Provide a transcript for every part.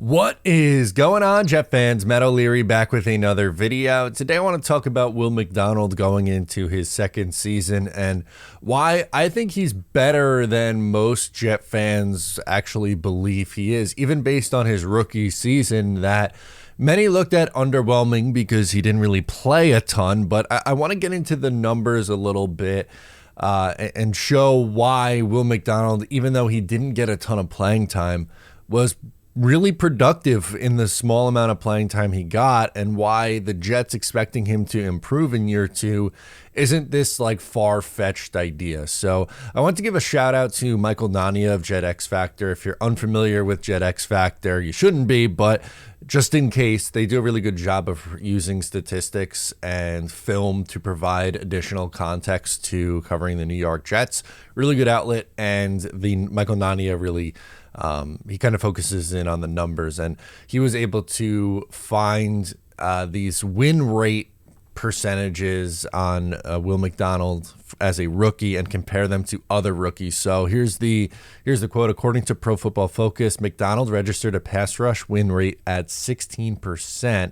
What is going on, Jet fans? Matt O'Leary back with another video. Today I want to talk about Will McDonald going into his second season and why I think he's better than most Jet fans actually believe he is, even based on his rookie season that many looked at underwhelming because he didn't really play a ton. But I want to get into the numbers a little bit and show why Will McDonald, even though he didn't get a ton of playing time, was really productive in the small amount of playing time he got, and why the Jets expecting him to improve in year two isn't this like far-fetched idea. So I want to give a shout out to Michael Nania of Jet X Factor. If you're unfamiliar with Jet X Factor, you shouldn't be, but just in case, they do a really good job of using statistics and film to provide additional context to covering the New York Jets. Really good outlet, and the Michael Nania really he kind of focuses in on the numbers, and he was able to find these win rate percentages on Will McDonald as a rookie and compare them to other rookies. So here's the quote. According to Pro Football Focus, McDonald registered a pass rush win rate at 16%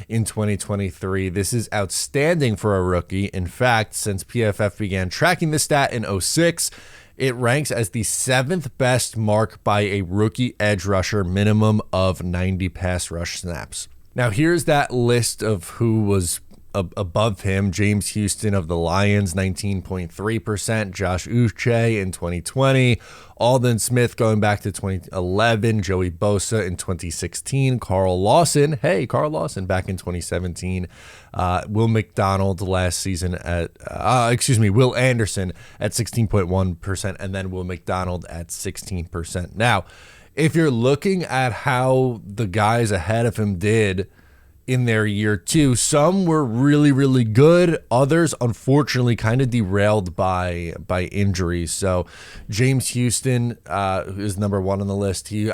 in 2023. This is outstanding for a rookie. In fact, since PFF began tracking the stat in 2006, it ranks as the 7th best mark by a rookie edge rusher, minimum of 90 pass rush snaps. Now, here's that list of who was above him. James Houston of the Lions, 19.3%. Josh Uche in 2020. Alden Smith going back to 2011. Joey Bosa in 2016. Carl Lawson back in 2017. Will McDonald last season at, Will Anderson at 16.1%, and then Will McDonald at 16%. Now, if you're looking at how the guys ahead of him did in their year two, some were really, really good. Others, unfortunately, kind of derailed by injuries. So James Houston is number one on the list. He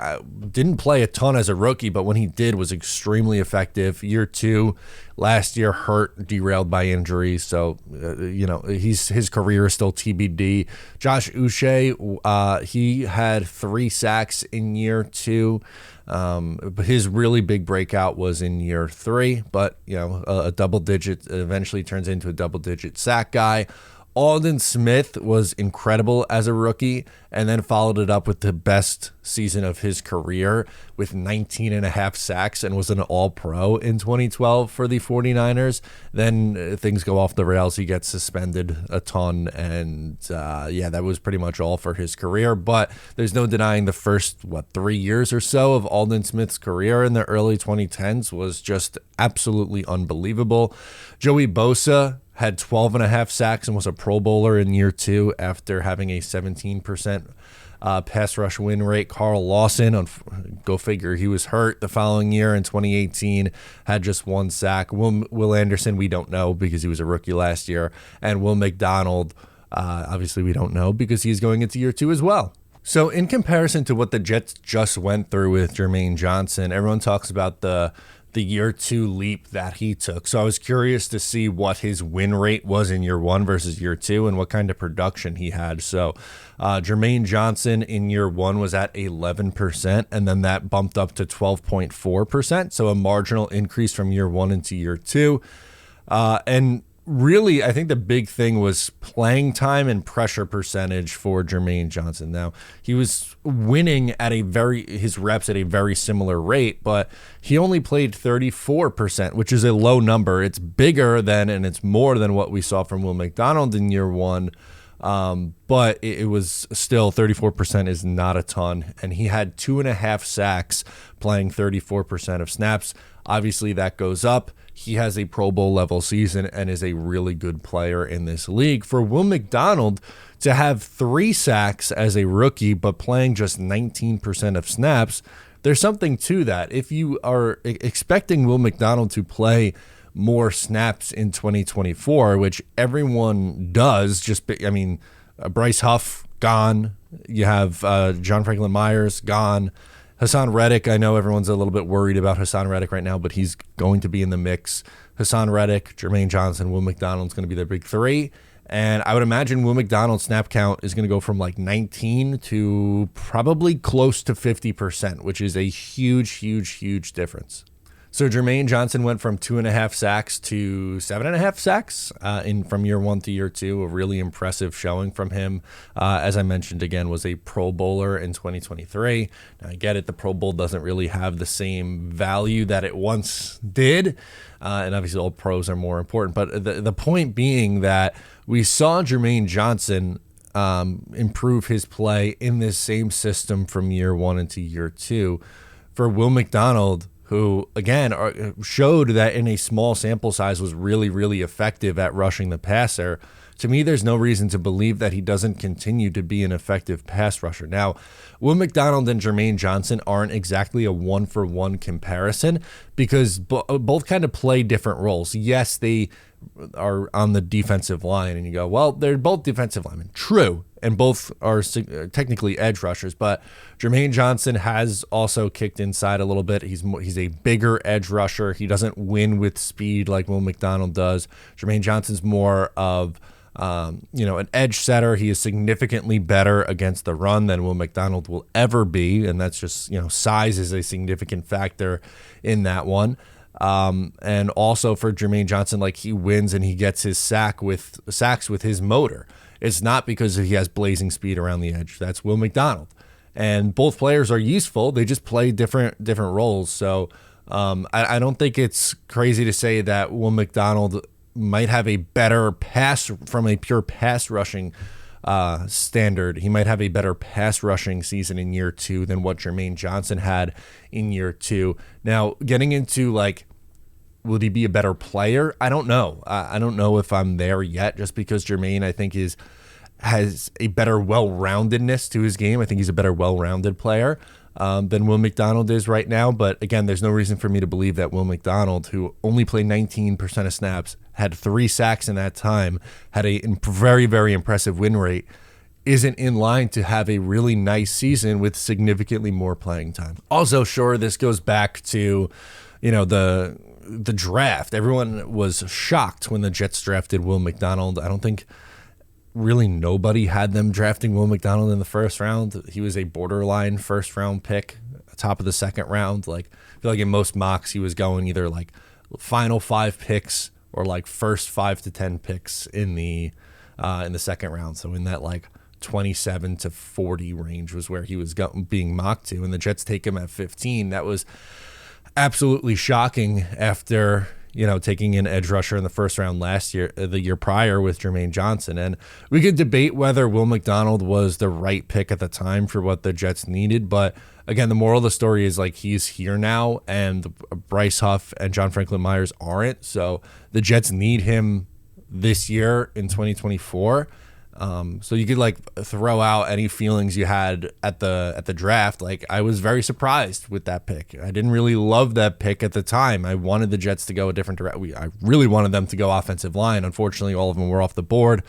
didn't play a ton as a rookie, but when he did, was extremely effective. Year two, last year hurt, derailed by injuries. So, his career is still TBD. Josh Uche, he had 3 sacks in year two. But his really big breakout was in year 3, but a double digit eventually turns into a double digit sack guy. Alden Smith was incredible as a rookie, and then followed it up with the best season of his career with 19 and a half sacks, and was an all-pro in 2012 for the 49ers. Then things go off the rails. He gets suspended a ton, and that was pretty much all for his career. But there's no denying the first, 3 years or so of Alden Smith's career in the early 2010s was just absolutely unbelievable. Joey Bosa had 12 and a half sacks and was a Pro Bowler in year two after having a 17% pass rush win rate. Carl Lawson, go figure, he was hurt the following year in 2018, had just 1 sack. Will Anderson, we don't know because he was a rookie last year. And Will McDonald, obviously we don't know because he's going into year two as well. So in comparison to what the Jets just went through with Jermaine Johnson, everyone talks about the year two leap that he took. So I was curious to see what his win rate was in year one versus year two and what kind of production he had. So Jermaine Johnson in year one was at 11%, and then that bumped up to 12.4%. So a marginal increase from year one into year two. And really, I think the big thing was playing time and pressure percentage for Jermaine Johnson. Now, he was winning at his reps at a very similar rate, but he only played 34%, which is a low number. It's bigger than, and it's more than what we saw from Will McDonald in year one. But it was still 34% is not a ton. And he had 2.5 sacks playing 34% of snaps. Obviously, that goes up. He has a Pro Bowl level season and is a really good player in this league. For Will McDonald to have 3 sacks as a rookie, but playing just 19% of snaps, there's something to that. If you are expecting Will McDonald to play more snaps in 2024, which everyone does, Bryce Huff, gone. You have John Franklin Myers, gone. Hassan Reddick, I know everyone's a little bit worried about Hassan Reddick right now, but he's going to be in the mix. Hassan Reddick, Jermaine Johnson, Will McDonald's going to be their big 3. And I would imagine Will McDonald's snap count is going to go from like 19 to probably close to 50%, which is a huge, huge, huge difference. So Jermaine Johnson went from 2.5 sacks to 7.5 sacks from year 1 to year 2. A really impressive showing from him. As I mentioned, again, was a Pro Bowler in 2023. Now, I get it. The Pro Bowl doesn't really have the same value that it once did. And obviously all pros are more important. But the point being that we saw Jermaine Johnson improve his play in this same system from year 1 into year 2. For Will McDonald, who, again, showed that in a small sample size was really, really effective at rushing the passer. To me, there's no reason to believe that he doesn't continue to be an effective pass rusher. Now, Will McDonald and Jermaine Johnson aren't exactly a one-for-one comparison because both kind of play different roles. Yes, they are on the defensive line, and you go, well, they're both defensive linemen. True, and both are technically edge rushers, but Jermaine Johnson has also kicked inside a little bit. He's a bigger edge rusher. He doesn't win with speed like Will McDonald does. Jermaine Johnson's more of an edge setter. He is significantly better against the run than Will McDonald will ever be, and that's just, size is a significant factor in that one. And also for Jermaine Johnson, like, he wins and he gets his sacks with his motor. It's not because he has blazing speed around the edge. That's Will McDonald. And both players are useful. They just play different roles. So I don't think it's crazy to say that Will McDonald might have a better pass from a pure pass rushing standard. He might have a better pass rushing season in year 2 than what Jermaine Johnson had in year 2. Now, getting into would he be a better player? I don't know. I don't know if I'm there yet, just because Jermaine, I think, has a better well-roundedness to his game. I think he's a better well-rounded player than Will McDonald is right now. But again, there's no reason for me to believe that Will McDonald, who only played 19% of snaps, had 3 sacks in that time, had a very, very impressive win rate, isn't in line to have a really nice season with significantly more playing time. Also, sure, this goes back to, the draft. Everyone was shocked when the Jets drafted Will McDonald. I don't think really nobody had them drafting Will McDonald in the first round. He was a borderline first round pick, top of the second round. I feel like in most mocks he was going either final 5 picks or first 5 to 10 picks in the second round. So in that 27 to 40 range was where he was being mocked to, and the Jets take him at 15. That was absolutely shocking after taking an edge rusher in the first round the year prior with Jermaine Johnson. And we could debate whether Will McDonald was the right pick at the time for what the Jets needed. But again, the moral of the story is he's here now, and Bryce Huff and John Franklin Myers aren't. So the Jets need him this year in 2024. So you could throw out any feelings you had at the draft. I was very surprised with that pick. I didn't really love that pick at the time. I wanted the Jets to go a different direction. I really wanted them to go offensive line. Unfortunately, all of them were off the board.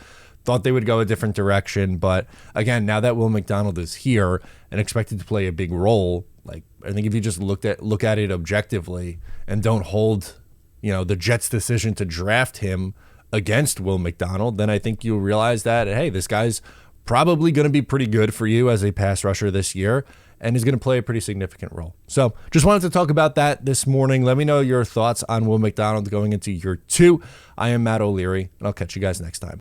Thought they would go a different direction. But again, now that Will McDonald is here and expected to play a big role, I think if you just look at it objectively and don't hold, the Jets' decision to draft him against Will McDonald, then I think you'll realize that, hey, this guy's probably going to be pretty good for you as a pass rusher this year and is going to play a pretty significant role. So just wanted to talk about that this morning. Let me know your thoughts on Will McDonald going into year 2. I am Matt O'Leary, and I'll catch you guys next time.